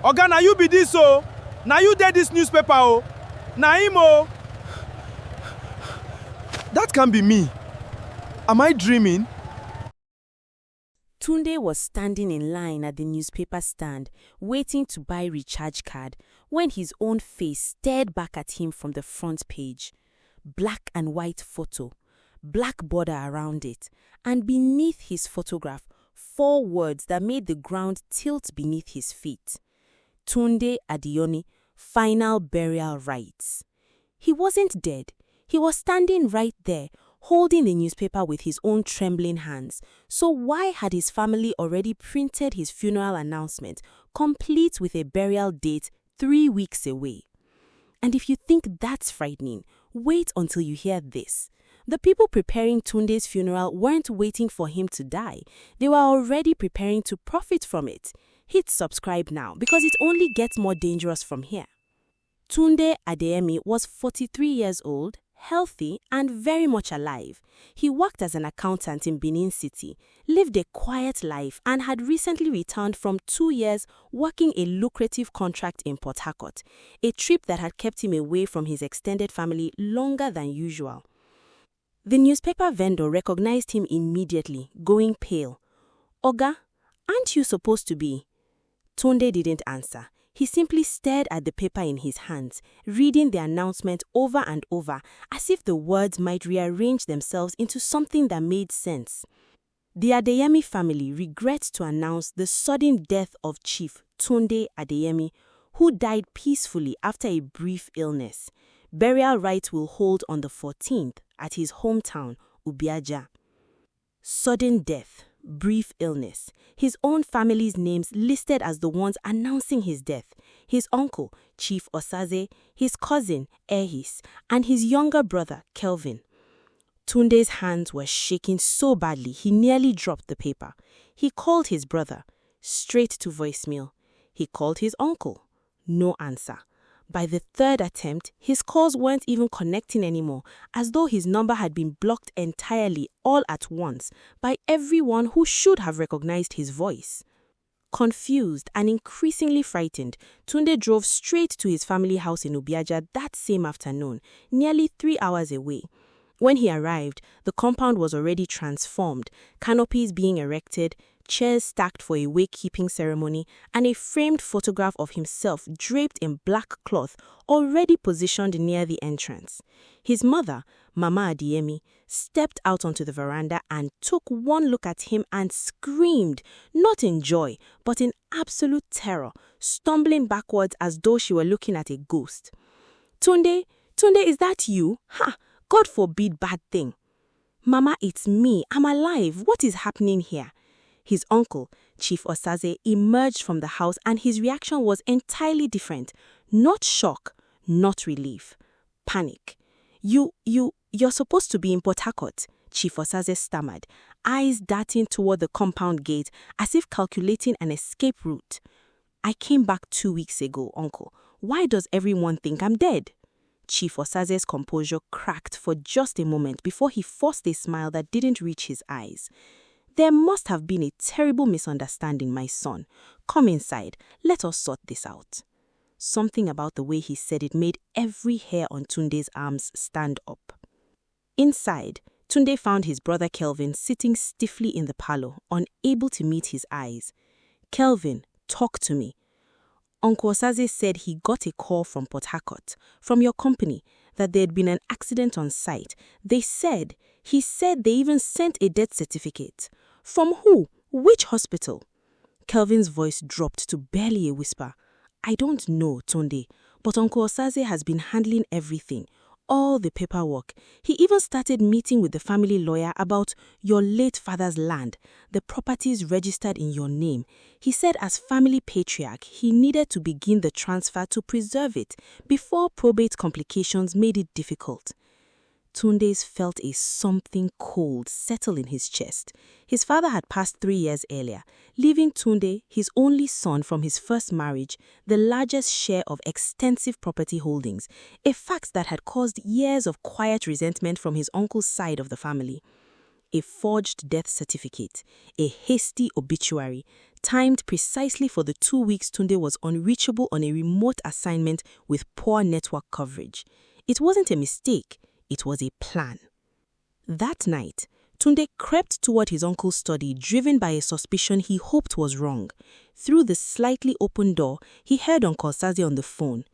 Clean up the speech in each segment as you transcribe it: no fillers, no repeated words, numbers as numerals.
Oga, na you be this o. Na you dey this newspaper o. Na him o. That can't be me. Am I dreaming? Tunde was standing in line at the newspaper stand, waiting to buy recharge card, when his own face stared back at him from the front page. Black and white photo, black border around it, and beneath his photograph, 4 words that made the ground tilt beneath his feet. Tunde Adeyemi, final burial rites. He wasn't dead. He was standing right there, holding the newspaper with his own trembling hands. So why had his family already printed his funeral announcement, complete with a burial date 3 weeks away? And if you think that's frightening, wait until you hear this. The people preparing Tunde's funeral weren't waiting for him to die. They were already preparing to profit from it. Hit subscribe now because it only gets more dangerous from here. Tunde Adeyemi was 43 years old, healthy, and very much alive. He worked as an accountant in Benin City, lived a quiet life, and had recently returned from 2 years working a lucrative contract in Port Harcourt, a trip that had kept him away from his extended family longer than usual. The newspaper vendor recognized him immediately, going pale. "Oga, aren't you supposed to be?" Tunde didn't answer. He simply stared at the paper in his hands, reading the announcement over and over, as if the words might rearrange themselves into something that made sense. The Adeyemi family regrets to announce the sudden death of Chief Tunde Adeyemi, who died peacefully after a brief illness. Burial rites will hold on the 14th at his hometown, Ubiaja. Sudden death, brief illness. His own family's names listed as the ones announcing his death. His uncle, Chief Osaze, his cousin, Ehis, and his younger brother, Kelvin. Tunde's hands were shaking so badly he nearly dropped the paper. He called his brother, straight to voicemail. He called his uncle. No answer. By the 3rd attempt, his calls weren't even connecting anymore, as though his number had been blocked entirely all at once by everyone who should have recognized his voice. Confused and increasingly frightened, Tunde drove straight to his family house in Ubiaja that same afternoon, nearly 3 hours away. When he arrived, the compound was already transformed, canopies being erected, chairs stacked for a wake-keeping ceremony, and a framed photograph of himself draped in black cloth already positioned near the entrance. His mother, Mama Adeyemi, stepped out onto the veranda and took one look at him and screamed, not in joy, but in absolute terror, stumbling backwards as though she were looking at a ghost. Tunde, is that you? Ha! God forbid bad thing. Mama, it's me. I'm alive. What is happening here? His uncle, Chief Osaze, emerged from the house and his reaction was entirely different. Not shock, not relief. Panic. You're supposed to be in Port Harcourt, Chief Osaze stammered, eyes darting toward the compound gate as if calculating an escape route. I came back 2 weeks ago, uncle. Why does everyone think I'm dead? Chief Osaze's composure cracked for just a moment before he forced a smile that didn't reach his eyes. There must have been a terrible misunderstanding, my son. Come inside. Let us sort this out. Something about the way he said it made every hair on Tunde's arms stand up. Inside, Tunde found his brother Kelvin sitting stiffly in the parlor, unable to meet his eyes. Kelvin, talk to me. Uncle Osaze said he got a call from Port Harcourt, from your company, that there had been an accident on site. He said they even sent a death certificate. From who? Which hospital? Kelvin's voice dropped to barely a whisper. I don't know, Tunde, but Uncle Osaze has been handling everything, all the paperwork. He even started meeting with the family lawyer about your late father's land, the properties registered in your name. He said as family patriarch, he needed to begin the transfer to preserve it before probate complications made it difficult. Tunde felt a something cold settle in his chest. His father had passed 3 years earlier, leaving Tunde, his only son from his first marriage, the largest share of extensive property holdings, a fact that had caused years of quiet resentment from his uncle's side of the family. a forged death certificate, a hasty obituary, timed precisely for the 2 weeks Tunde was unreachable on a remote assignment with poor network coverage. It wasn't a mistake, it was a plan. That night, Tunde crept toward his uncle's study, driven by a suspicion he hoped was wrong. Through the slightly open door, he heard Uncle Saze on the phone.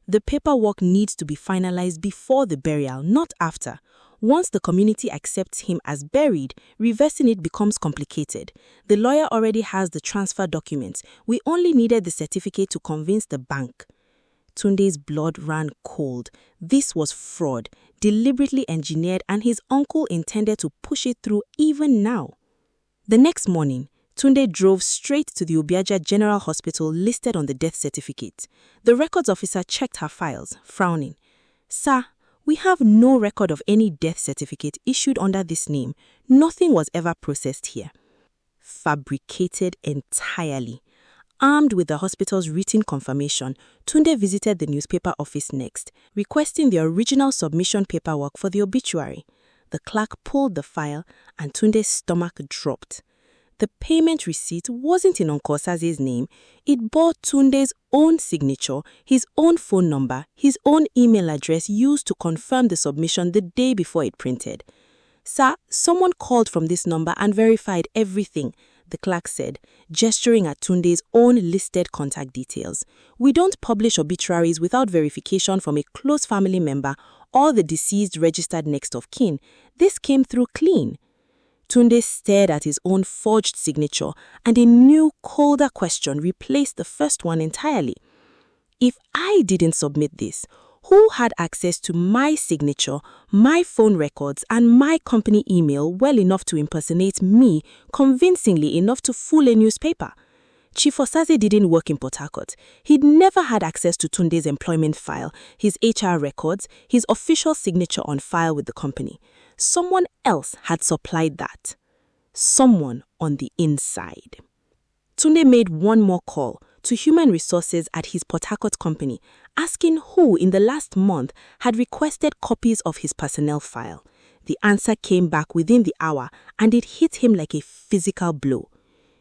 The paperwork needs to be finalized before the burial, not after. Once the community accepts him as buried, reversing it becomes complicated. The lawyer already has the transfer documents. We only needed the certificate to convince the bank. Tunde's blood ran cold. This was fraud, deliberately engineered, and his uncle intended to push it through even now. The next morning, Tunde drove straight to the Obiaja General Hospital listed on the death certificate. The records officer checked her files, frowning. "Sir, we have no record of any death certificate issued under this name. Nothing was ever processed here." Fabricated entirely. Armed with the hospital's written confirmation, Tunde visited the newspaper office next, requesting the original submission paperwork for the obituary. The clerk pulled the file, and Tunde's stomach dropped. The payment receipt wasn't in Uncle Saze's name. It bore Tunde's own signature, his own phone number, his own email address used to confirm the submission the day before it printed. "Sir, someone called from this number and verified everything," the clerk said, gesturing at Tunde's own listed contact details. "We don't publish obituaries without verification from a close family member or the deceased registered next of kin. This came through clean." Tunde stared at his own forged signature, and a new, colder question replaced the first one entirely. If I didn't submit this, who had access to my signature, my phone records, and my company email well enough to impersonate me, convincingly enough to fool a newspaper? Chief Osaze didn't work in Port Harcourt. He'd never had access to Tunde's employment file, his HR records, his official signature on file with the company. Someone else had supplied that. Someone on the inside. Tunde made one more call to human resources at his Port Harcourt company, asking who in the last month had requested copies of his personnel file. The answer came back within the hour, and it hit him like a physical blow.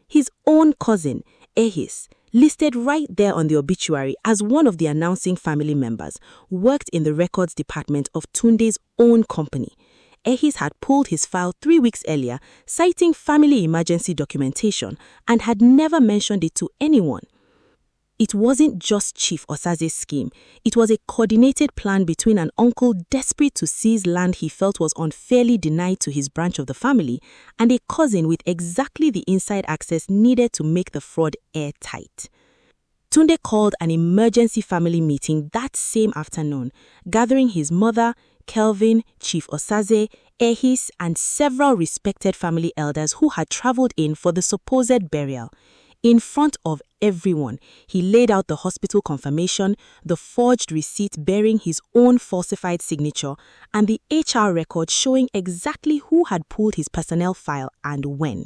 His own cousin, Ehis, listed right there on the obituary as one of the announcing family members, worked in the records department of Tunde's own company. Ehis had pulled his file 3 weeks earlier, citing family emergency documentation, and had never mentioned it to anyone. It wasn't just Chief Osaze's scheme. It was a coordinated plan between an uncle desperate to seize land he felt was unfairly denied to his branch of the family, and a cousin with exactly the inside access needed to make the fraud airtight. Tunde called an emergency family meeting that same afternoon, gathering his mother, Kelvin, Chief Osaze, Ehis, and several respected family elders who had traveled in for the supposed burial. In front of everyone, he laid out the hospital confirmation, the forged receipt bearing his own falsified signature, and the HR record showing exactly who had pulled his personnel file and when.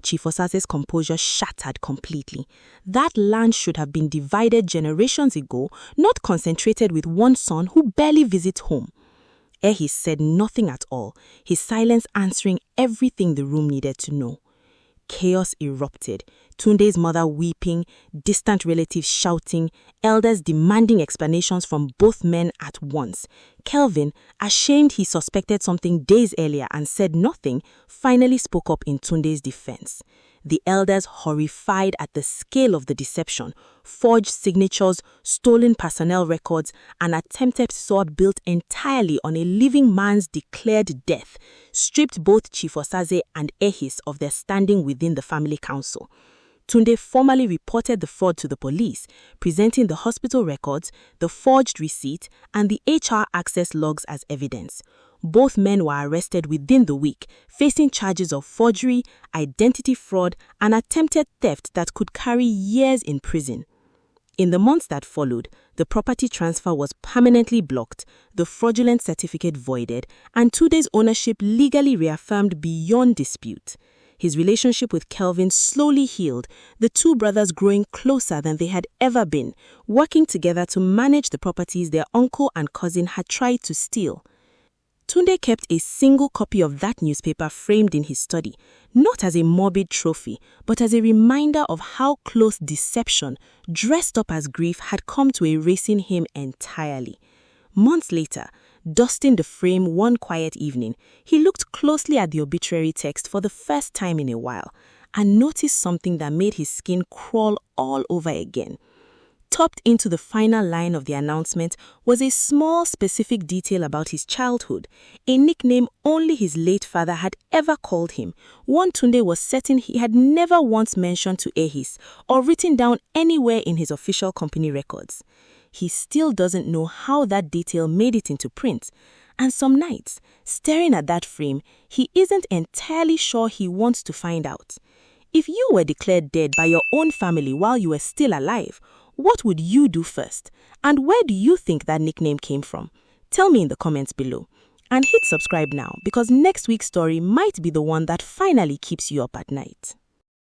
Chief Osaze's composure shattered completely. That land should have been divided generations ago, not concentrated with one son who barely visits home. Ehis said nothing at all, his silence answering everything the room needed to know. Chaos erupted, Tunde's mother weeping, distant relatives shouting, elders demanding explanations from both men at once. Kelvin, ashamed he suspected something days earlier and said nothing, finally spoke up in Tunde's defense. The elders, horrified at the scale of the deception, forged signatures, stolen personnel records, and attempted sword built entirely on a living man's declared death, stripped both Chief Osaze and Ehis of their standing within the family council. Tunde formally reported the fraud to the police, presenting the hospital records, the forged receipt, and the HR access logs as evidence. Both men were arrested within the week, facing charges of forgery, identity fraud, and attempted theft that could carry years in prison. In the months that followed, the property transfer was permanently blocked, the fraudulent certificate voided, and Tunde's ownership legally reaffirmed beyond dispute. His relationship with Kelvin slowly healed, the two brothers growing closer than they had ever been, working together to manage the properties their uncle and cousin had tried to steal. Tunde kept a single copy of that newspaper framed in his study, not as a morbid trophy, but as a reminder of how close deception, dressed up as grief, had come to erasing him entirely. Months later, dusting the frame one quiet evening, he looked closely at the obituary text for the first time in a while and noticed something that made his skin crawl all over again. Topped into the final line of the announcement was a small specific detail about his childhood, a nickname only his late father had ever called him, one Tunde was certain he had never once mentioned to Ehis or written down anywhere in his official company records. He still doesn't know how that detail made it into print, and some nights, staring at that frame, he isn't entirely sure he wants to find out. If you were declared dead by your own family while you were still alive, what would you do first? And where do you think that nickname came from? Tell me in the comments below. And hit subscribe now because next week's story might be the one that finally keeps you up at night.